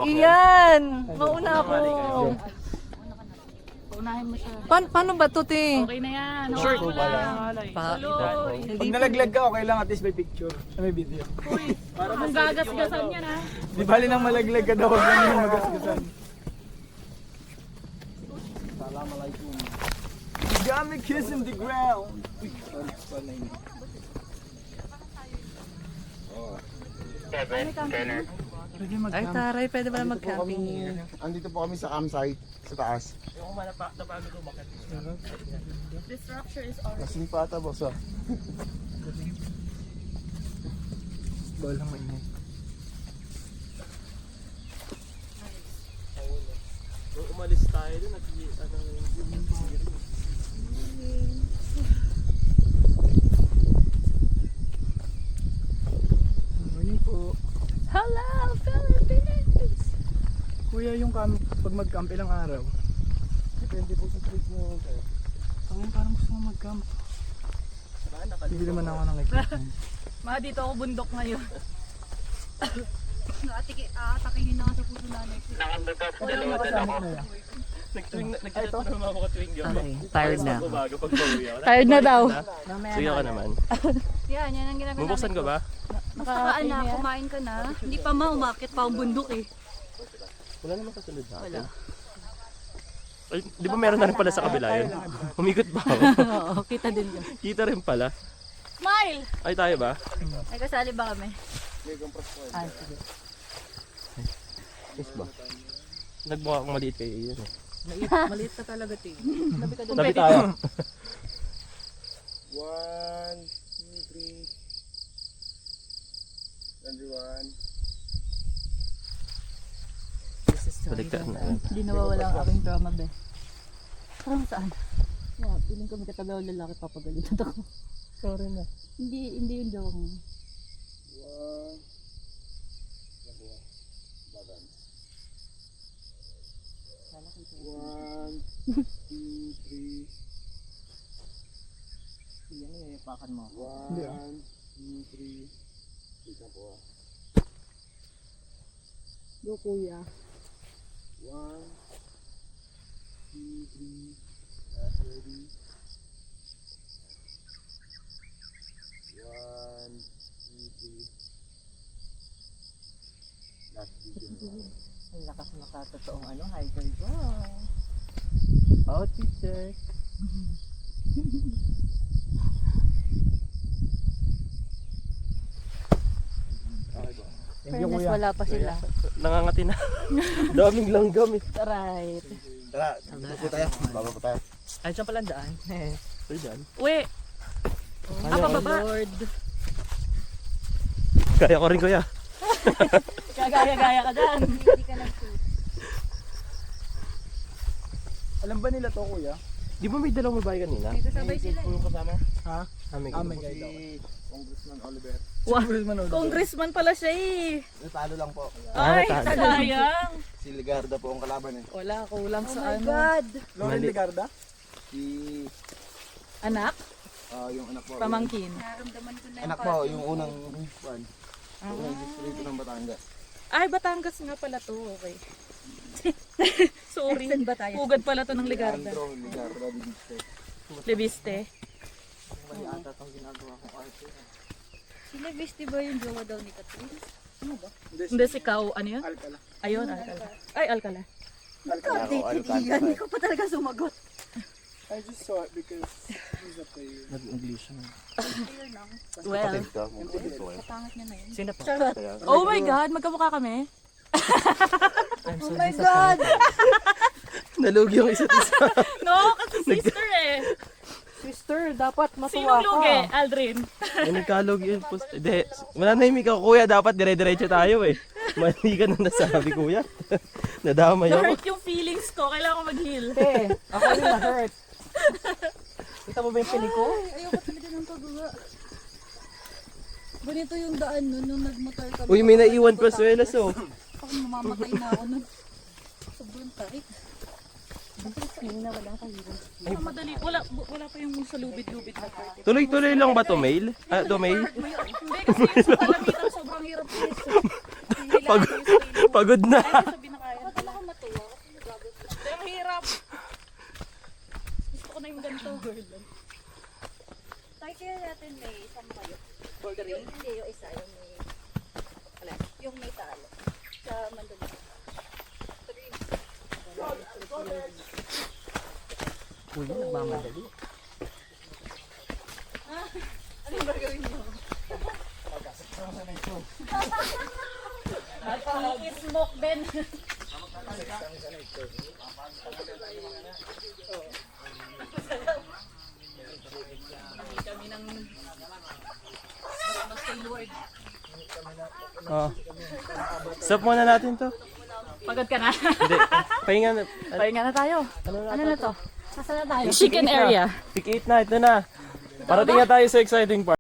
Iyan! Mauna ako. Unahin mo siya. Paano ba to, te? Okay na yan. Sure Hawakan mo ko pala. lang. Pa- Tuloy. Pag nalaglag ka, okay lang at least may picture. May video. Uy, kung gagasgasan yan ha. Di bali nang malaglag ka daw, huwag lang yung magasgasan. Assalamualaikum. You got me kissing the ground. Pwede Ay, taray, pwede ba na mag-camping? Andito po kami sa campsite sa taas. The structure is ours. Kasing pata boss ah. Bawal lang mainit. Nung umalis tayo doon, ano yung Morning po. Hello, Philippines! Kuya, yung pag mag-camp ilang araw? Depende po sa trip mo. Ang parang gusto mo mag-camp. Hindi naman ako nang equipment. Mga dito ako bundok ngayon. Atakihin na sa puso nanay. nagchat pa naman ako ka-twing yun. Okay, tired na. Bago pag pauwi ako. Tired na daw. Sige ka naman. Yan ang ginagawa Bubuksan ko ba? Nakakain na, kumain ka na. Hindi pa umakit pa ang bundok eh. Wala naman kasunod sa akin. Ay, di ba meron na rin pala sa kabila yun? Humikot ba ako? Oo, kita din yun. Kita rin pala. Smile! Ay, tayo ba? Ay, kasali ba kami? Ay, sige. Yes ba? Nagmukha akong maliit kayo yun eh. Maliit ka talaga, te. Tabi tayo. 1, 2, 3. Everyone. Baligtad na. Hindi nawawala ang aking drama, be. Parang saan? Yeah, piling ko may katabi ako lalaki, papagalitan ako. Sorry na. Hindi yung joke mo. 1, 2, 3. Yan yung ipakan mo. 1, 2, 3. Tika po ah. Go, kuya. 1, 2, 3. Last ready. 1, 2, 3. Last video. Ang lakas makatotoong hiker ko. Outfit check. Thank you, Fairness, kuya. wala pa sila. Nangangati na. Daming langgam eh. Right. Tara, dito po tayo. Baba po tayo. Ay, saan pala ang daan? Pero dyan. Uwi! Pababa! Lord. Kaya ko rin kuya. Kagaya-gaya ka dyan. Hindi ka lang Alam ba nila to, kuya? Di ba may dalawang babae kanina? May kasabay sila. Yung kasama? Ha? May May guide ako. Congressman Oliver. Wow. Congressman Oliver. Congressman pala siya eh. Natalo lang po. Ay, natalo. sayang. Si Ligarda po ang kalaban eh. Wala, kulang Oh sa my ano. God. Lauren Mali. Ligarda? Si, Anak? yung anak po. Pamangkin. Anak po, yung unang one. Unang distrito ng Batangas. Ay, Batangas nga pala to. Okay. Sorry. Pugad pala to ng Ligarda. Leandro Ligarda Bibiste. Libiste. May ata itong ginagawa kong arte. Si Libiste ba yung jowa daw ni Catherine? Hindi, Hindi, si Kao. Ano yun? Alcala. Ayun, Alcala. Ay, Alcala. Hindi ko pa talaga sumagot. I just saw it because he's a player. Nag-English na. Well, Kapatid niya na yun. Sino po? Oh my God, magkamukha kami. I'm so Nalugi yung isa't isa. No, kasi sister eh. Sister, dapat matuwa Sinong lugi? ka. Aldrin. Ay, nagkalog yun. Hindi, mananahimik ako kuya. Dapat dire-diretso tayo eh. Mali ka na nasabi kuya. Nadamay ako. Na-hurt yung feelings ko. Kailangan ko mag-heal. Te, ako yung na-hurt. Kita mo ba yung pili ko? Ayoko talaga ng paggawa. Ganito yung daan nun, nung nagmotor kami. Uy, may naiwan pa swelas oh. Ako mamamatay na ako nun. Sobrang tarik. Madali. Wala pa yung sa lubid-lubid na part. Tuloy-tuloy lang ba to mail? Ah, to mail? Hindi kasi yung sa kalamitan sobrang hirap. Pag, pagod na. Sabi na kaya. Ba't ako matuwa? Ang hirap. Gusto ko na yung ganito. Tayo kaya natin may isang kayo. Green? Hindi, yung isa. Yung may... Wala. Yung may talo. Sa Mandaluyong. Kuya, nagmamadali. Ano yung gagawin mo? Smoke din. Kami ng Oh. Stop muna natin to. Pagod ka na? Hindi. Pahinga na. Pahinga na tayo. Ano na to? Saan na tayo? Chicken area. Pick 8 na. Ito na. Parating na tayo sa exciting part.